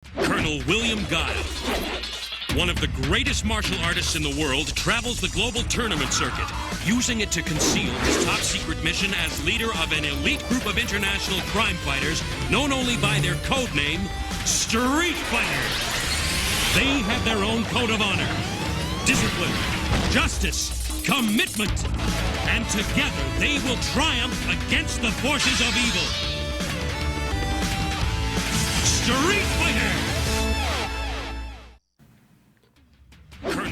Colonel William Guile, one of the greatest martial artists in the world, travels the global tournament circuit, using it to conceal his top-secret mission as leader of an elite group of international crime fighters known only by their code name, Street Fighters. They have their own code of honor, discipline, justice, commitment, and together they will triumph against the forces of evil. Street Fighter!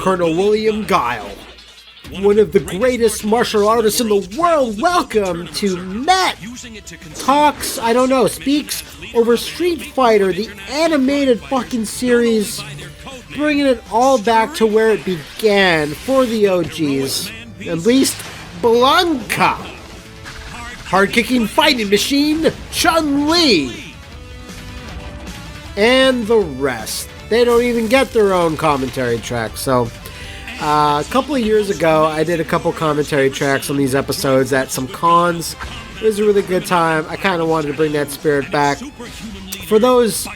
Colonel William Guile, one of the greatest martial artists in the world. Welcome to Matt Talks, speaks over Street Fighter, the animated fucking series, bringing it all back to where it began for the OGs, at least Blanca, hard-kicking fighting machine, Chun-Li, and the rest. They don't even get their own commentary track. So, a couple of years ago, I did a couple commentary tracks on these episodes at some cons. It was a really good time. I kind of wanted to bring that spirit back. For those,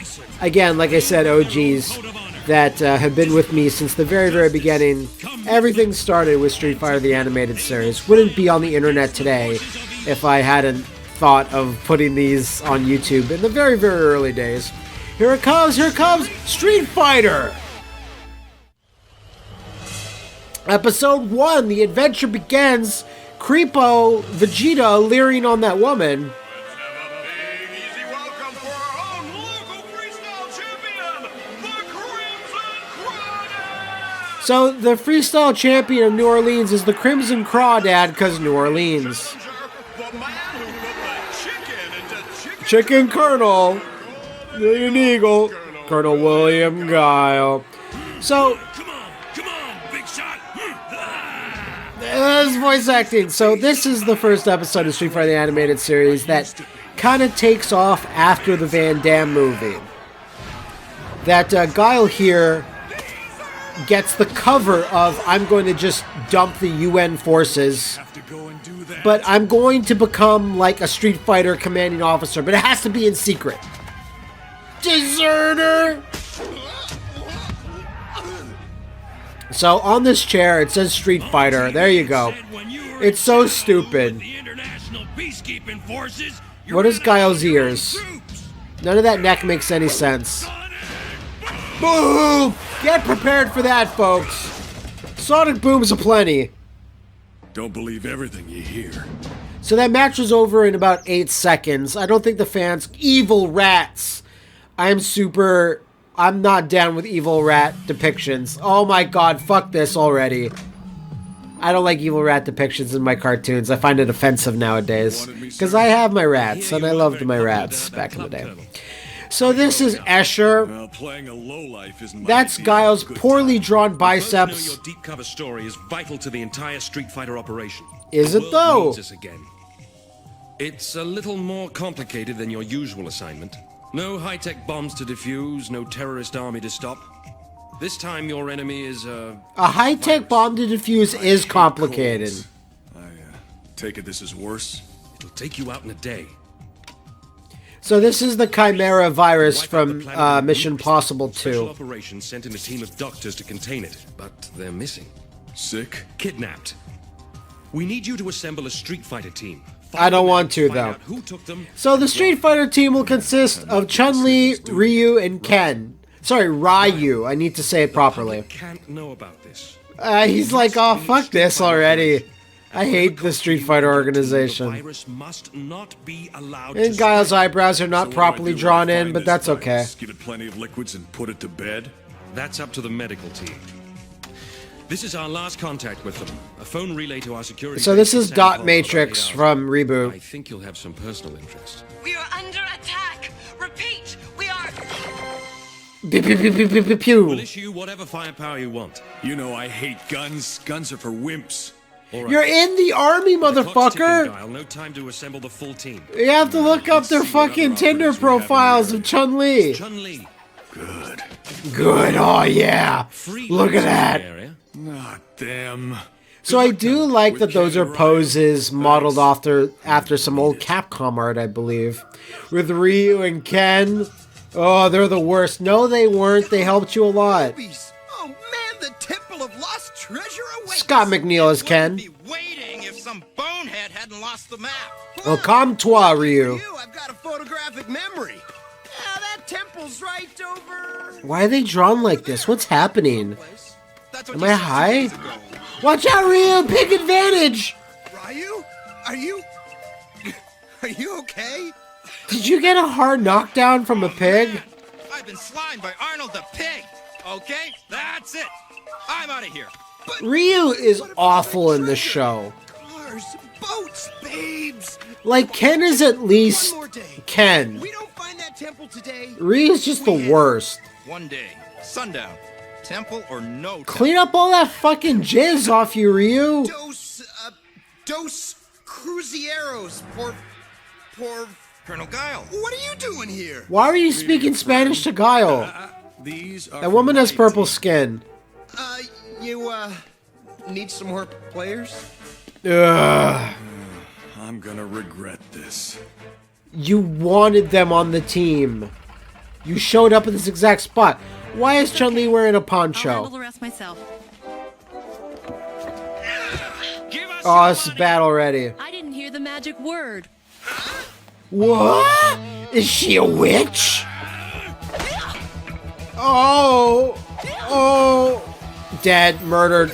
again, like I said, OGs that have been with me since the very, very beginning, everything started with Street Fighter the Animated Series. Wouldn't be on the internet today if I hadn't thought of putting these on YouTube in the very, very early days. Here comes Street Fighter! Episode 1, the adventure begins. Creepo Vegeta leering on that woman. So, the freestyle champion of New Orleans is the Crimson Crawdad, because New Orleans. Chicken Colonel. Million Eagle, Colonel William Guile. So, Come on, big shot! that's voice acting. So this is the first episode of Street Fighter the Animated Series that kind of takes off after the Van Damme movie. That Guile here gets the cover of, I'm going to just dump the UN forces, but I'm going to become like a Street Fighter commanding officer, but it has to be in secret. Deserter! So on this chair it says Street Fighter. There you go. It's so stupid. What is Guile's ears? None of that neck makes any sense. Boom! Get prepared for that, folks. Sonic booms aplenty. Don't believe everything you hear. So that match was over in about 8 seconds. I don't think the fans... Evil rats! I'm not down with evil rat depictions. Oh my god, fuck this already. I don't like evil rat depictions in my cartoons. I find it offensive nowadays. Because I have my rats, and I loved my rats back in the day. So this is Escher. That's Guile's poorly drawn biceps. Your deep cover story is vital to the entire Street Fighter operation. Is it though? It's a little more complicated than your usual assignment. No high-tech bombs to defuse, no terrorist army to stop. This time your enemy is a high-tech bomb to defuse is complicated. I take it this is worse? It'll take you out in a day. So this is the Chimera virus from Mission Impossible 2. Special Operations sent in a team of doctors to contain it, but they're missing. Sick? Kidnapped. We need you to assemble a Street Fighter team. I don't want to, though. So the Street Fighter team will consist of Chun-Li, Ryu, and Ken. Sorry, Ryu. I need to say it properly. Can't know about this. He's like, oh, fuck this already. I hate the Street Fighter organization. And Guile's eyebrows are not properly drawn in, but that's okay. Give it plenty of liquids and put it to bed? That's up to the medical team. This is our last contact with them. A phone relay to our security. So this is Dot Matrix from Reboot. I think you'll have some personal interest. We are under attack. Repeat, we are... Pew. We'll issue whatever firepower you want. You know I hate guns. Guns are for wimps. All right. You're in the army, motherfucker! No time to assemble the full team. You have to look up their fucking Tinder profiles of Chun-Li. Chun-Li. Good. Good, oh yeah! Look at that! Not them. So I do like that those are poses modeled after some old Capcom art, I believe. With Ryu and Ken. Oh, they're the worst. No, they weren't. They helped you a lot. Oh man, the Temple of Lost Treasure awaits. Scott McNeil as Ken. Be waiting if some bonehead hadn't lost the map. Oh, calme-toi, Ryu. I've got a photographic memory. That temple's right over. Why are they drawn like this? What's happening? That's what Am you I said high? 2 days ago. Watch out, Ryu! Big advantage! Ryu, are you okay? Did you get a hard knockdown from a pig? I've been slimed by Arnold the pig. Okay, that's it. I'm out of here. Ryu is awful in this show. Cars, boats, babes. Like, Ken is at least One more day. Ken. We don't find that temple today. Ryu's just the worst. One day, sundown, temple or no temple. Clean up all that fucking jizz off you, Ryu. Dos crucieros por. Colonel Guile. What are you doing here? Why are you speaking Spanish to Guile? These are That woman has purple skin. You need some more players? Ugh. I'm gonna regret this. You wanted them on the team. You showed up at this exact spot. Why is Chun-Li wearing a I'll handle poncho? the rest myself. Oh, this is bad already. I didn't hear the magic word. What? Is she a witch? Oh. Oh. Dead. Murdered.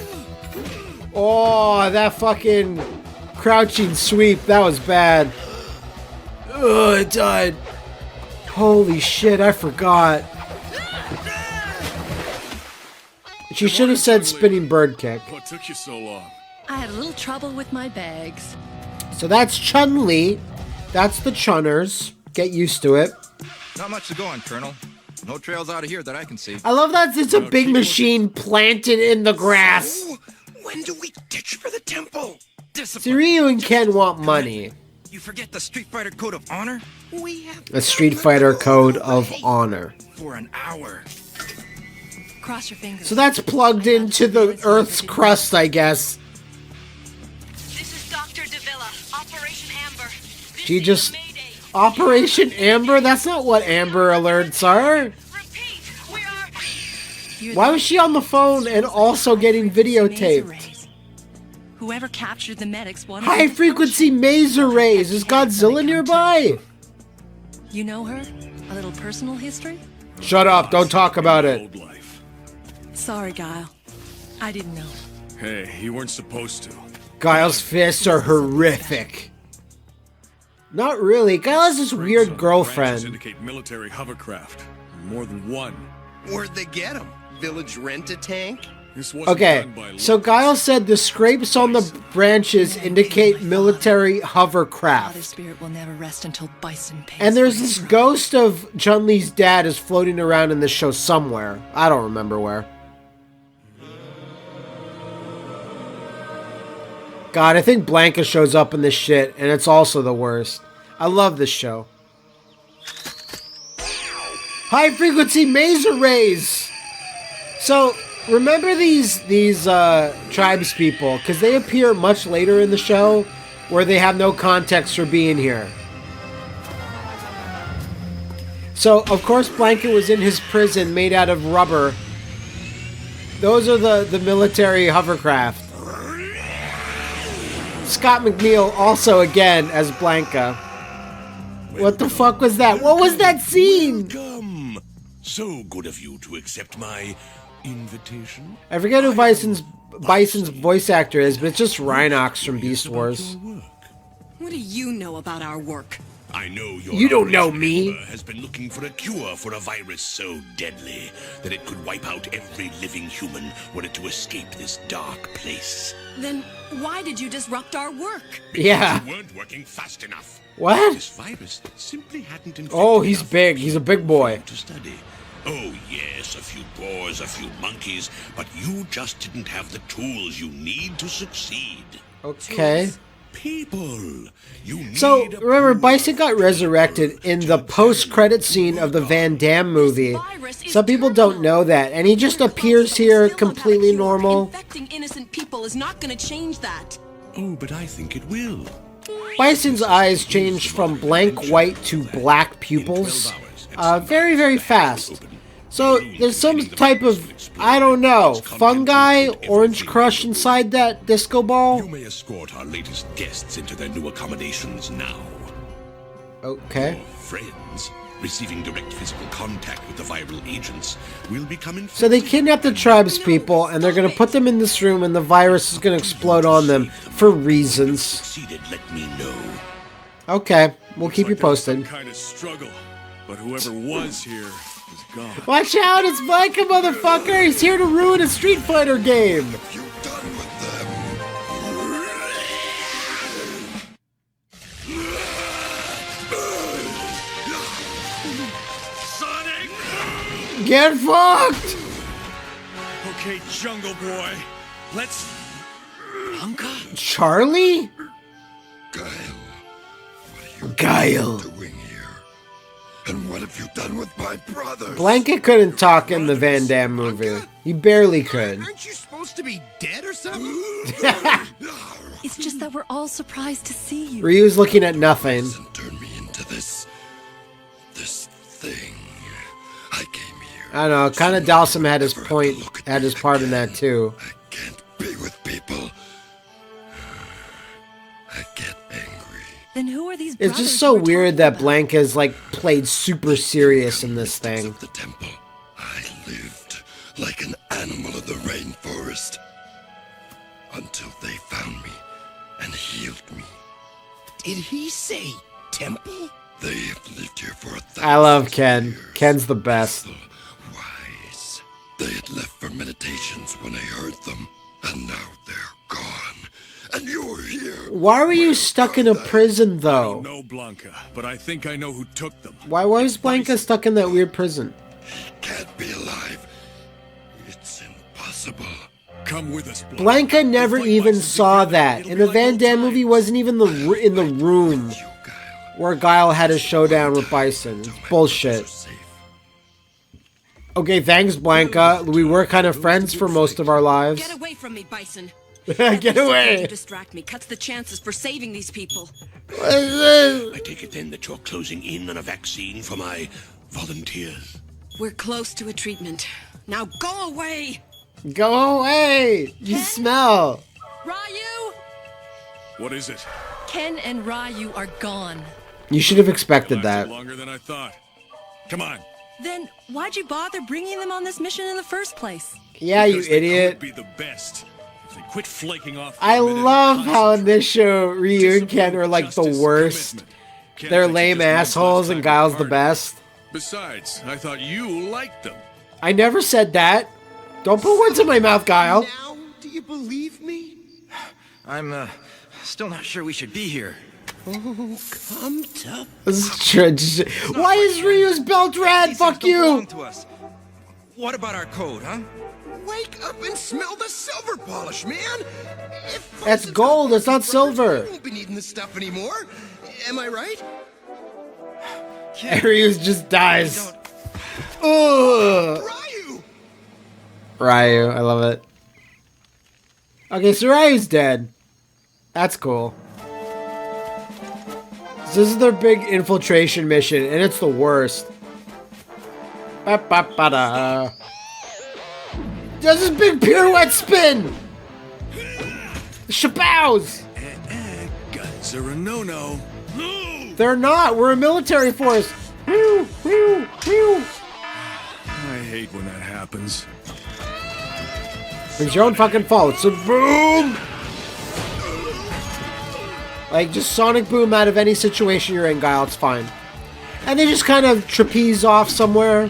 Oh, that fucking crouching sweep. That was bad. Ugh, it died. Holy shit, I forgot. She should have said spinning bird kick. What took you so long? I had a little trouble with my bags. So that's Chun-Li. That's the Chunners. Get used to it. Not much to go on, Colonel. No trails out of here that I can see. I love that it's a big machine planted in the grass. When do we ditch for the temple? See, Ryu and Ken want money. You forget the Street Fighter Code of Honor? We have A Street Fighter Code of Honor. For an hour. Cross your fingers. So that's plugged into the Earth's crust, I guess. This is Dr. Davila, Operation Amber. She just... Operation Amber? That's not what Amber Alerts are. Repeat, we are... Why was she on the phone and also getting videotaped? Whoever captured the medics wanted. High frequency maser rays. Is Godzilla nearby? You know her? A little personal history? Shut up. Don't talk about it. Old life. Sorry, Guile. I didn't know. Hey, you weren't supposed to. Guile's fists are horrific. Not really. Guile has this weird Branches girlfriend. indicate military hovercraft. More than one. Where'd they get them? Village rent-a-tank? This wasn't Okay, done by so looks. Guile said the scrapes on the branches indicate military Father hovercraft. Spirit will never rest until Bison pays. And there's for this his ghost of Chun-Li's dad is floating around in this show somewhere. I don't remember where. God, I think Blanca shows up in this shit, and it's also the worst. I love this show. High frequency maser rays! So, remember these tribes people, because they appear much later in the show, where they have no context for being here. So, of course, Blanket was in his prison made out of rubber. Those are the military hovercraft. Scott McNeil also again as Blanca. What the fuck was that? What was that scene? Welcome. So good of you to accept my invitation. I forget who Bison's voice actor is, but it's just Rhinox from Beast Wars. What do you know about our work? I know You don't know Operation me. Amber has been looking for a cure for a virus so deadly that it could wipe out every living human were it to escape this dark place. Then why did you disrupt our work? Yeah. You weren't working fast enough. What? This virus simply hadn't infected Oh, he's enough big. He's a big boy. to study. Oh yes, a few boars, a few monkeys, but you just didn't have the tools you need to succeed. Okay. People, you need So, a remember, pool Bison of got resurrected in the post-credit scene of the Van Damme movie. Some people don't know that, and he just appears here completely normal. Infecting innocent people is not going to change that. Oh, but I think it will. Bison's eyes changed from blank white to black In 12 pupils. hours, very, very fast. So there's some type of, I don't know, fungi, orange crush inside that disco ball. You may escort our latest guests into their new accommodations now. Okay. Your friends, receiving direct physical contact with the viral agents, will become infected. So they kidnap the tribe's people, and they're gonna put them in this room, and the virus is gonna explode on them for reasons. Succeeded, let me know. Okay, we'll keep you posted. Some kind of struggle, but whoever was here is gone. Watch out, it's Blanca, motherfucker! He's here to ruin a Street Fighter game! You done with them? Sonic! Get fucked! Okay, Jungle Boy, let's... Charlie? Guile. Doing here? And what have you done with my brother? Blanca couldn't talk in the Van Damme movie. He barely could. Aren't you supposed to be dead or something? It's just that we're all surprised to see you. Ryu's looking at nothing. Turn me into this thing. I came here. I don't know, kind of Dalsum had his point, had his part in that too. I can't be with people. I get angry. Then who are these It's just so weird that Blanca's like played super serious in this thing. Of the temple, I lived like an animal of the rainforest until they found me and healed me. Did he say temple? They have lived here for 1,000 I love Ken. years. Ken's the best. Wise. They had left for meditations when I heard them, and now they're gone. And you're here. Why were you stuck in a prison though? No, Blanca, but I think I know who took them. Why was Blanca stuck in that weird prison? Can't be alive. It's impossible. Come with us, Blanca never Fight even Bison saw together. that. It'll In be the like Van old Damme times. movie, wasn't even in the room You, Guile. where Guile had a showdown with Bison. It's bullshit. Safe. Okay, thanks, Blanca. We were kind of friends for most of our lives. Get away from me, Bison. Get away! To distract me cuts the chances for saving these people. I take it then that you're closing in on a vaccine for my volunteers. We're close to a treatment. Now go away! Go away! You smell. Ryu! What is it? Ken and Ryu are gone. You should have expected Lasted that. longer than I thought. Come on. Then why'd you bother bringing them on this mission in the first place? Yeah, you Because they idiot. could be the best. If they quit flaking off. for I a minute and love how in concentrate. this show Ryu and Ken are like the Justice, worst. commitment. Can't They're let you lame just once assholes last and time Guile's the party. best. Besides, I thought you liked them. I never said that. Don't put words in my mouth, Guile. Now, do you believe me? I'm, still not sure we should be here. Oh, come to... This is Why is Ryu's belt red? These Fuck things don't you! belong to us. What about our code, huh? Wake up and smell the silver polish, man! If That's Bison's gold, got it's not brothers, silver. We won't be needing this stuff anymore. Am I right? And Ryu's just dies. Don't. Ugh. Ryu! Ryu, I love it. Okay, so Ryu's dead. That's cool. So this is their big infiltration mission, and it's the worst. Ba-ba-ba-da. Does this big pirouette spin? Shabows! Guns are a no-no. They're not. We're a military force. Whew, whew, whew. I hate when that happens. It's your own fucking fault. It's a boom! Like, just sonic boom out of any situation you're in, Guile. It's fine. And they just kind of trapeze off somewhere.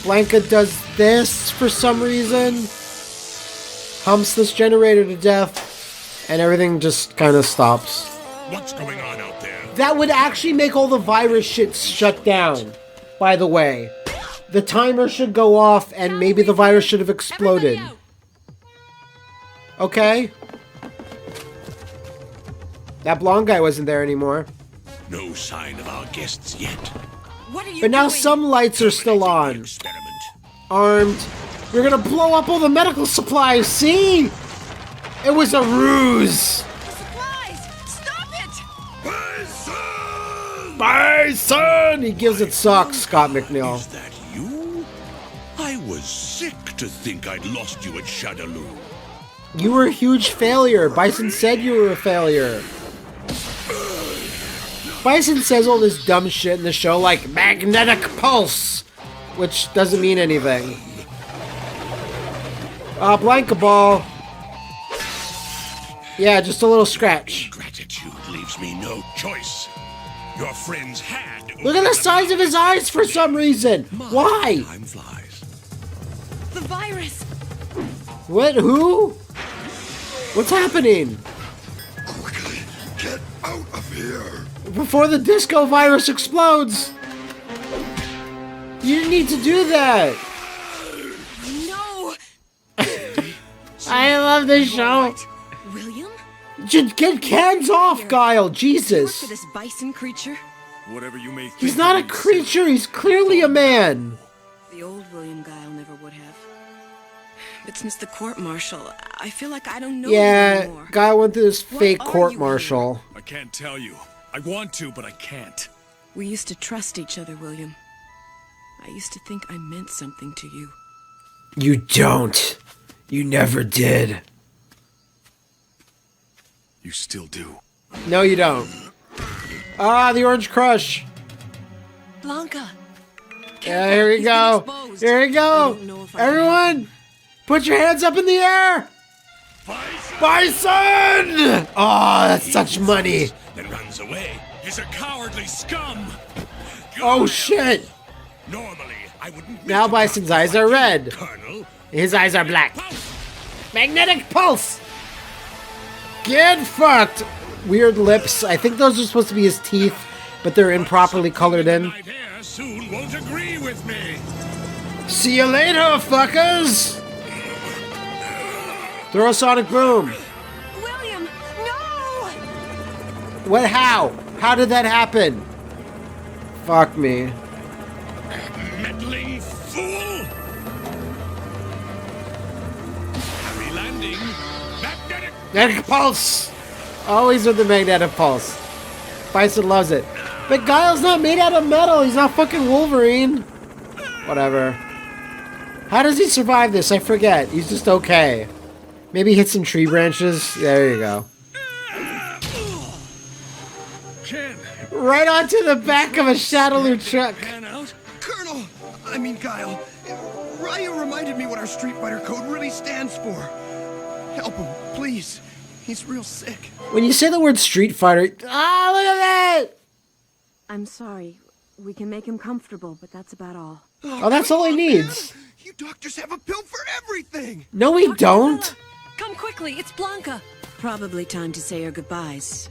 Blanca does this for some reason. Humps this generator to death. And everything just kind of stops. What's going on out there? That would actually make all the virus shit shut down, by the way. The timer should go off and maybe the virus should have exploded. Everybody out. Okay? That blonde guy wasn't there anymore. No sign of our guests yet. What are you But now doing? some lights are still on. Experiment. Armed. We're gonna blow up all the medical supplies, see? It was a ruse. The supplies! Stop it! Bison! Bison! He gives it sucks, Scott McNeil. Is that you? I was sick to think I'd lost you at Shadaloo. You were a huge failure. Bison said you were a failure. Bison says all this dumb shit in the show like magnetic pulse, which doesn't mean anything. Blanca ball. Yeah, just a little scratch. Gratitude leaves me no choice. Your friends had. Look at the size of his eyes for some reason. Why? Time flies. The virus! What? Who? What's happening? Quickly, get out of here. Before the disco virus explodes. You didn't need to do that. No! I love this show. William? Just get hands off, Guile. Work Jesus. for this bison creature? Whatever you may think. He's not a of me, creature. He's clearly a man. The old William Guile never would have. But since the court-martial, I feel like I don't know you Yeah, anymore. Guile went through this What fake are court you martial. I can't tell you. I want to, but I can't. We used to trust each other, William. I used to think I meant something to you. You don't. You never did. You still do. No, you don't. The Orange Crush. Blanca. Yeah, here we He's go. been exposed. Here we I go. don't know if I Everyone, put your hands up in the air. Bison! Oh, that's such money. Then runs away. He's a cowardly scum! Oh, shit. Normally, I wouldn't. Now Bison's eyes are red. Colonel. His eyes are black. Magnetic pulse. Get fucked. Weird lips. I think those are supposed to be his teeth, but they're improperly colored in. Night air soon won't agree with me. See you later, fuckers. Throw a sonic boom. William, no! What? How? How did that happen? Fuck me. Meddling fool. Happy landing. Magnetic. Magnetic pulse. Always with the magnetic pulse. Bison loves it. But Guile's not made out of metal. He's not fucking Wolverine. Whatever. How does he survive this? I forget. He's just okay. Maybe hit some tree branches. There you go. Ken, Right onto the back of a Shadaloo truck. pan out? Colonel! I mean, Guile. Ryu reminded me what our Street Fighter code really stands for. Help him, please. He's real sick. When you say the word Street Fighter, look at that! I'm sorry. We can make him comfortable, but that's about all. Oh, that's all he needs. You doctors have a pill for everything! No, we don't. Come quickly, it's Blanca. Probably time to say our goodbyes.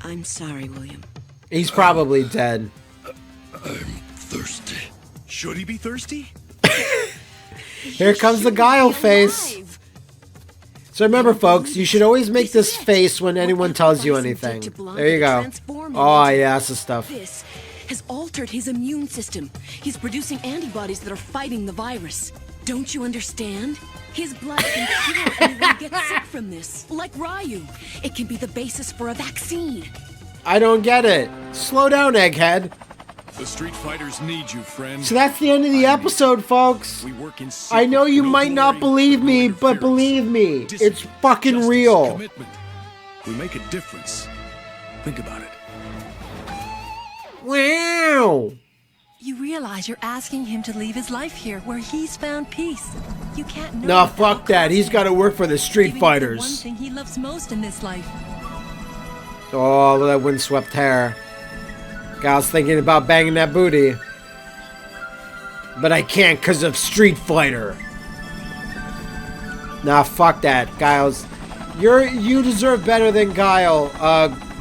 I'm sorry, William. He's probably dead. Thirsty. Should he be thirsty? Here comes the Guile face. So remember, folks, you should always make this face when anyone tells you anything. There you go. Oh, yeah, that's the stuff. This has altered his immune system. He's producing antibodies that are fighting the virus. Don't you understand? His blood can cure anyone who gets sick from this. Like Ryu. It can be the basis for a vaccine. I don't get it. Slow down, Egghead. The Street Fighters need you, friend. So that's the end of the episode, folks. We work in I know you secret, no might not glory, believe me, no but interference. believe me, it's Discipline, fucking justice, real. Commitment. We make a difference. Think about it. Wow. You realize you're asking him to leave his life here, where he's found peace. You can't know. Nah, that fuck that. He's got to work for the Street giving up the one Fighters. thing he loves most in this life. Oh, look at that windswept hair. Guile's thinking about banging that booty. But I can't because of Street Fighter. Nah, fuck that. Guile's... You deserve better than Guile.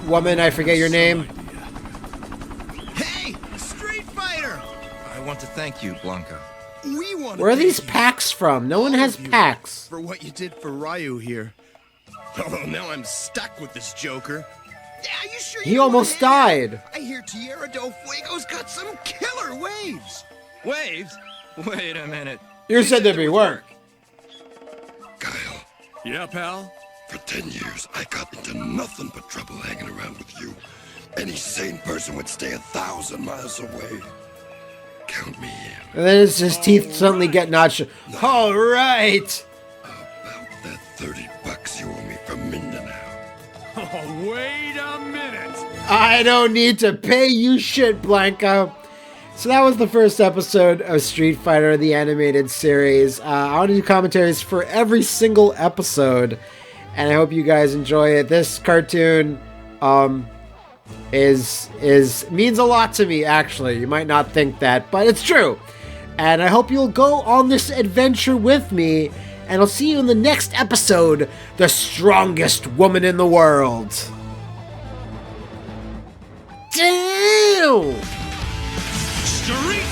Woman, I forget your name. Hey! Street Fighter! I want to thank you, Blanca. We want Where are these packs from? No one has packs. for what you did for Ryu here. Although now I'm stuck with this Joker. Yeah, you sure He you almost wanna hit? died. I hear Tierra del Fuego's got some killer waves. Waves? Wait a minute. You said there'd be work. Guile, Yeah, pal? for 10 years I got into nothing but trouble hanging around with you. Any sane person would stay 1,000 miles away. Count me in. And then his teeth suddenly get notched. All right. About that $30 you owe me from Mindanao. Oh, wait a minute. I don't need to pay you shit, Blanco. So that was the first episode of Street Fighter, the animated series. I want to do commentaries for every single episode, and I hope you guys enjoy it. This cartoon is means a lot to me, actually. You might not think that, but it's true. And I hope you'll go on this adventure with me, and I'll see you in the next episode, The Strongest Woman in the World. Damn! Street